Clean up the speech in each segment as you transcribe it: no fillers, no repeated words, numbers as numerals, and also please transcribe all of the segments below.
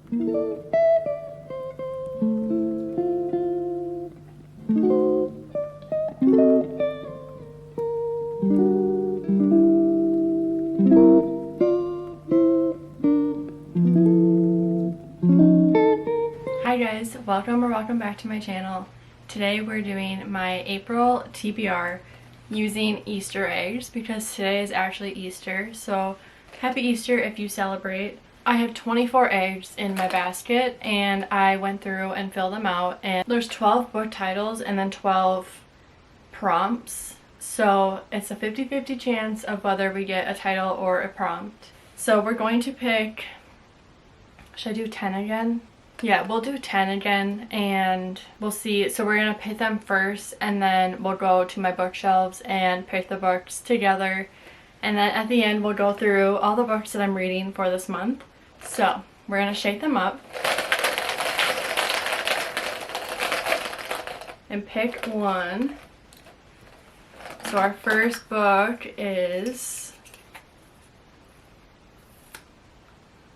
Hi guys, welcome back to my channel. Today we're doing my April TBR using Easter eggs because today is actually Easter, so happy Easter if you celebrate. I have 24 eggs in my basket and I went through and filled them out, and there's 12 book titles and then 12 prompts, so it's a 50-50 chance of whether we get a title or a prompt. So we're going to pick, should I do 10 again? Yeah, we'll do 10 again and we'll see. So we're gonna pick them first and then we'll go to my bookshelves and pick the books together, and then at the end we'll go through all the books that I'm reading for this month. So we're gonna shake them up and pick one. So our first book is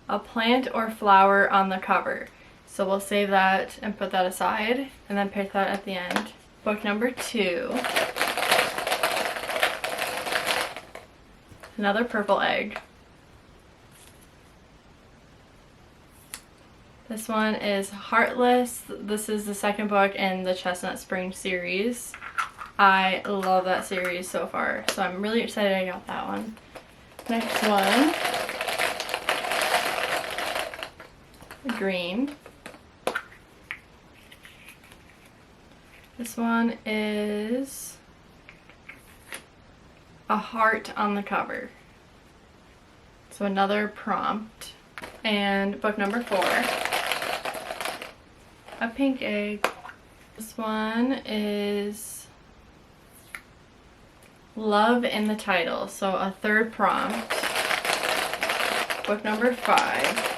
A Plant or Flower on the Cover. So we'll save that and put that aside and then pick that at the end. Book number 2. Another purple egg. This one is Heartless. This is the second book in the Chestnut Spring series. I love that series so far, so I'm really excited I got that one. Next one. Green. This one is a heart on the cover. So another prompt. And book number 4. A pink egg. This one is Love in the Title. So a third prompt. Book number 5.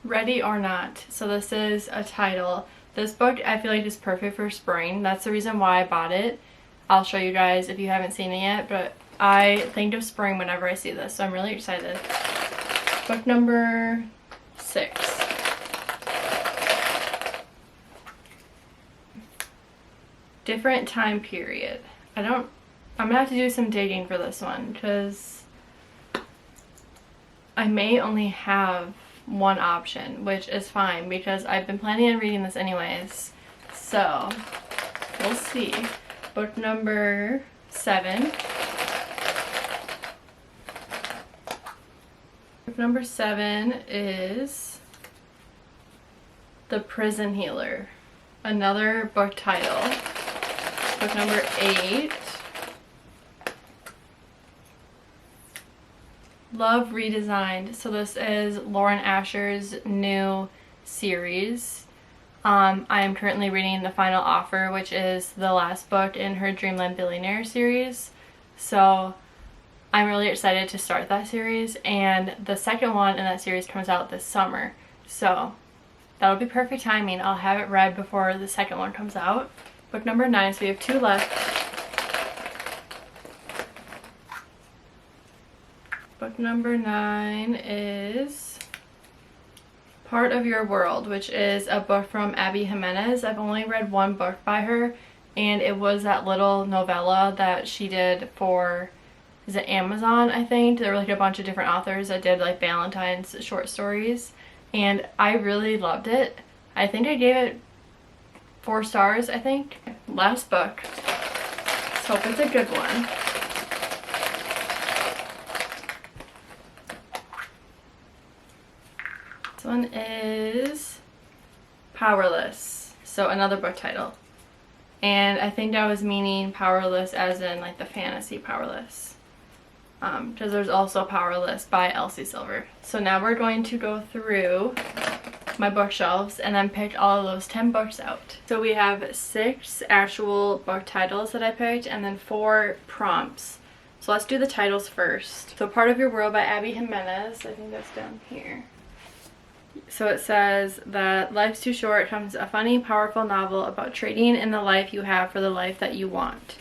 Ready or Not. So this is a title. This book I feel like is perfect for spring. That's the reason why I bought it. I'll show you guys if you haven't seen it yet, but I think of spring whenever I see this, so I'm really excited. Book number 6. Different Time Period. I'm gonna have to do some digging for this one because I may only have one option, which is fine because I've been planning on reading this anyways, so we'll see. Book number 7. Book number 7 is The Prison Healer, another book title. Book number 8. Love Redesigned. So this is Lauren Asher's new series. I am currently reading The Final Offer, which is the last book in her Dreamland Billionaire series. So I'm really excited to start that series, and the second one in that series comes out this summer. So that'll be perfect timing. I'll have it read before the second one comes out. Book number 9, so we have 2 left. Book number 9 is Part of Your World, which is a book from Abby Jimenez. I've only read one book by her, and it was that little novella that she did for, is it Amazon, I think? There were like a bunch of different authors that did like Valentine's short stories, and I really loved it. I think I gave it 4 stars, I think. Last book. Let's hope it's a good one. This one is Powerless, so another book title. And I think I was meaning Powerless as in like the fantasy Powerless. Because there's also Powerless by Elsie Silver. So now we're going to go through my bookshelves and then pick all of those 10 books out. So we have 6 actual book titles that I picked and then 4 prompts. So let's do the titles first. So Part of Your World by Abby Jimenez. I think that's down here. So it says that life's too short comes a funny, powerful novel about trading in the life you have for the life that you want.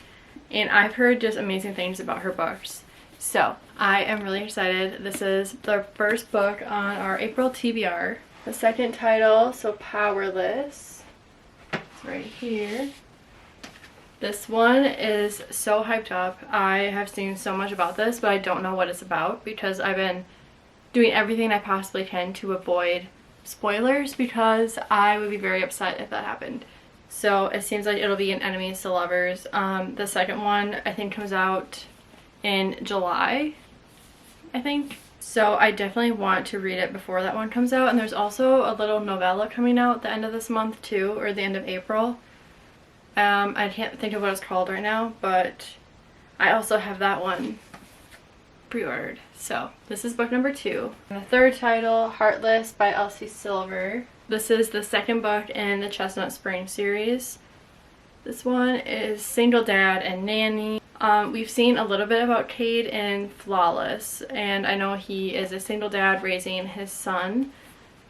And I've heard just amazing things about her books. So I am really excited. This is the first book on our April TBR. The second title, so Powerless, it's right here. This one is so hyped up. I have seen so much about this, but I don't know what it's about because I've been doing everything I possibly can to avoid spoilers because I would be very upset if that happened. So it seems like it'll be an enemies to lovers. The second one I think comes out in July, I think. So I definitely want to read it before that one comes out. And there's also a little novella coming out at the end of this month too, or the end of April. I can't think of what it's called right now, but I also have that one pre-ordered. So this is book number 2. And the third title, Heartless by Elsie Silver. This is the second book in the Chestnut Spring series. This one is Single Dad and Nanny. We've seen a little bit about Cade in Flawless, and I know he is a single dad raising his son,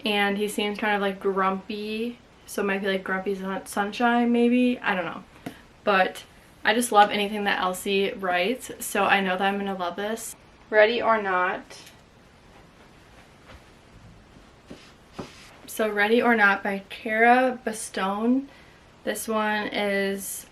and he seems kind of like grumpy. So it might be like Grumpy Sunshine, maybe? I don't know. But I just love anything that Elsie writes, so I know that I'm going to love this. Ready or Not. So Ready or Not by Cara Bastone. This one is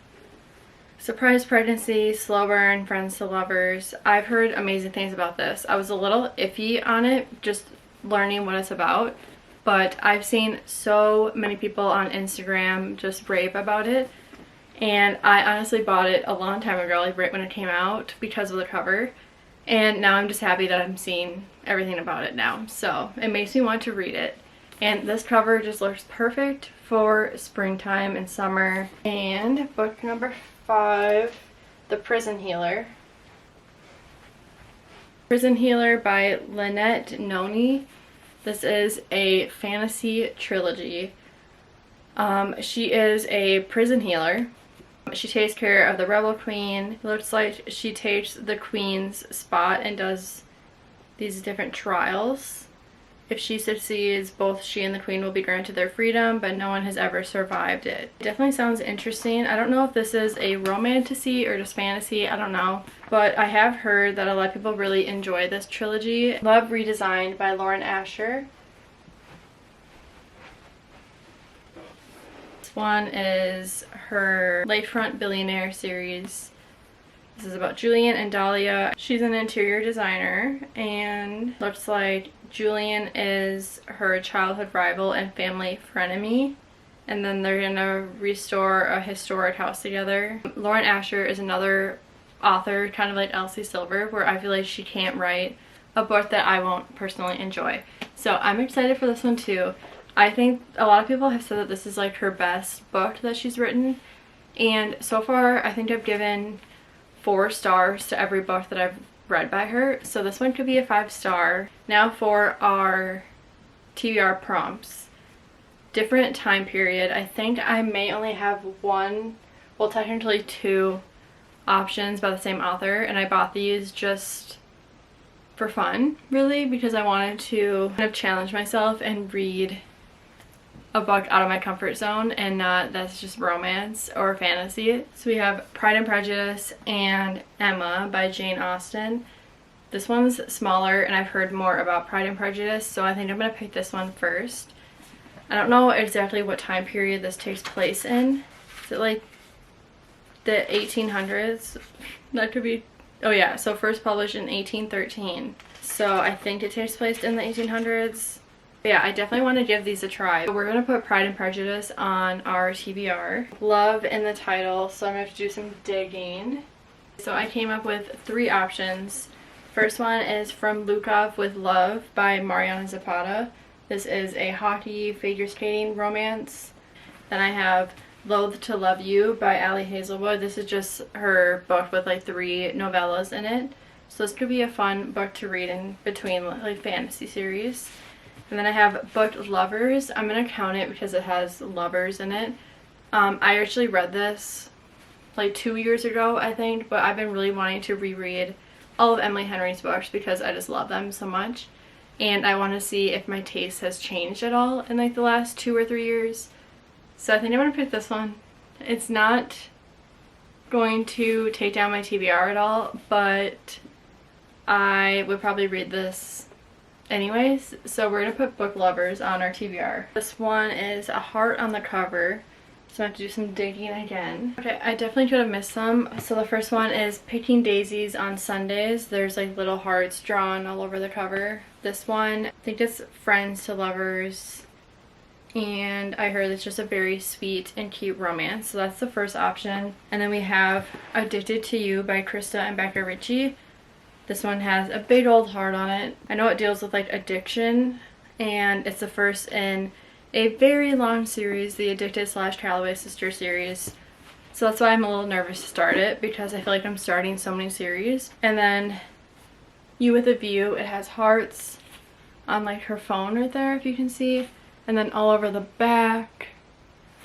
Surprise Pregnancy, Slow Burn, Friends to Lovers. I've heard amazing things about this. I was a little iffy on it, just learning what it's about. But I've seen so many people on Instagram just rave about it, and I honestly bought it a long time ago, like right when it came out, because of the cover, and now I'm just happy that I'm seeing everything about it now, so it makes me want to read it. And this cover just looks perfect for springtime and summer. And book number 5, The Prison Healer. Prison Healer by Lynette Noni. This is a fantasy trilogy. She is a prison healer. She takes care of the rebel queen. It looks like she takes the queen's spot and does these different trials. If she succeeds, both she and the queen will be granted their freedom, but no one has ever survived it. It definitely sounds interesting. I don't know if this is a romantasy or just fantasy, I don't know. But I have heard that a lot of people really enjoy this trilogy. Love Redesigned by Lauren Asher. This one is her Lakefront Billionaire series. This is about Julian and Dahlia. She's an interior designer, and looks like Julian is her childhood rival and family frenemy, and then they're gonna restore a historic house together. Lauren Asher is another author, kind of like Elsie Silver, where I feel like she can't write a book that I won't personally enjoy. So I'm excited for this one too. I think a lot of people have said that this is like her best book that she's written, and so far I think I've given 4 stars to every book that I've read by her, so this one could be a 5-star. Now for our TBR prompts. Different time period. I think I may only have one, well technically 2 options by the same author, and I bought these just for fun, really, because I wanted to kind of challenge myself and read a book out of my comfort zone and not that's just romance or fantasy. So we have Pride and Prejudice and Emma by Jane Austen. This one's smaller, and I've heard more about Pride and Prejudice, so I think I'm going to pick this one first. I don't know exactly what time period this takes place in. Is it like the 1800s? That could be, oh yeah, so first published in 1813. So I think it takes place in the 1800s. Yeah, I definitely want to give these a try. We're going to put Pride and Prejudice on our TBR. Love in the title, so I'm going to have to do some digging. So I came up with 3 options. First one is From Lukov with Love by Mariana Zapata. This is a hockey figure skating romance. Then I have Loathe to Love You by Ali Hazelwood. This is just her book with like 3 novellas in it. So this could be a fun book to read in between like fantasy series. And then I have Booked Lovers. I'm going to count it because it has lovers in it. I actually read this like 2 years ago, I think, but I've been really wanting to reread all of Emily Henry's books because I just love them so much. And I want to see if my taste has changed at all in like the last 2 or 3 years. So I think I'm going to pick this one. It's not going to take down my TBR at all, but I would probably read this anyways. So we're gonna put Book Lovers on our TBR. This one is a heart on the cover. So I have to do some digging again. Okay, I definitely could have missed some. So the first one is Picking Daisies on Sundays. There's like little hearts drawn all over the cover. This one, I think it's Friends to Lovers. And I heard it's just a very sweet and cute romance. So that's the first option. And then we have Addicted to You by Krista and Becca Ritchie. This one has a big old heart on it. I know it deals with like addiction, and it's the first in a very long series, the Addicted / Calloway Sister series. So that's why I'm a little nervous to start it, because I feel like I'm starting so many series. And then You with a View, it has hearts on like her phone right there, if you can see. And then all over the back.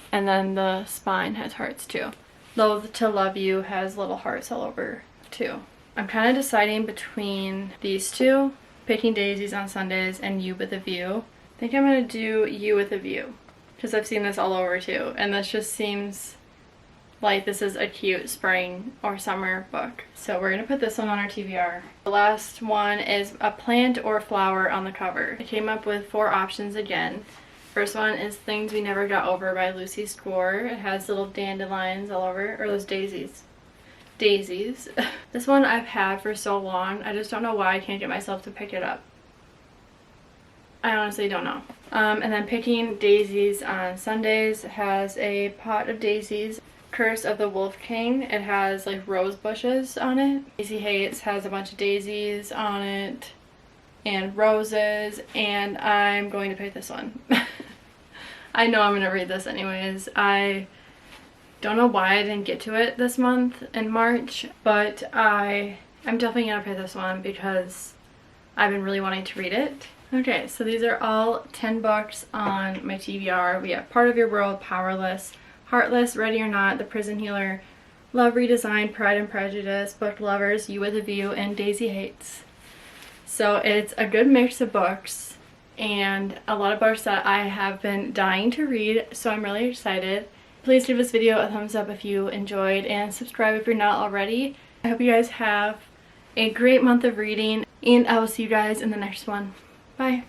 And then the spine has hearts too. Loathe to Love You has little hearts all over too. I'm kind of deciding between these two, Picking Daisies on Sundays and You with a View. I think I'm going to do You with a View, because I've seen this all over too, and this just seems like this is a cute spring or summer book. So we're going to put this one on our TBR. The last one is A Plant or Flower on the cover. I came up with 4 options again. First one is Things We Never Got Over by Lucy Score. It has little dandelions all over, or those daisies. Daisies. This one I've had for so long, I just don't know why I can't get myself to pick it up. I honestly don't know. And then Picking Daisies on Sundays has a pot of daisies. Curse of the Wolf King, it has like rose bushes on it. Daisy Hates has a bunch of daisies on it and roses, and I'm going to pick this one. I know I'm going to read this anyways. I don't know why I didn't get to it this month in March, but I'm definitely going to pick this one because I've been really wanting to read it. Okay, so these are all 10 books on my TBR. We have Part of Your World, Powerless, Heartless, Ready or Not, The Prison Healer, Love Redesigned, Pride and Prejudice, Book Lovers, You with a View, and Daisy Hates. So it's a good mix of books and a lot of books that I have been dying to read, so I'm really excited. Please give this video a thumbs up if you enjoyed, and subscribe if you're not already. I hope you guys have a great month of reading, and I will see you guys in the next one. Bye.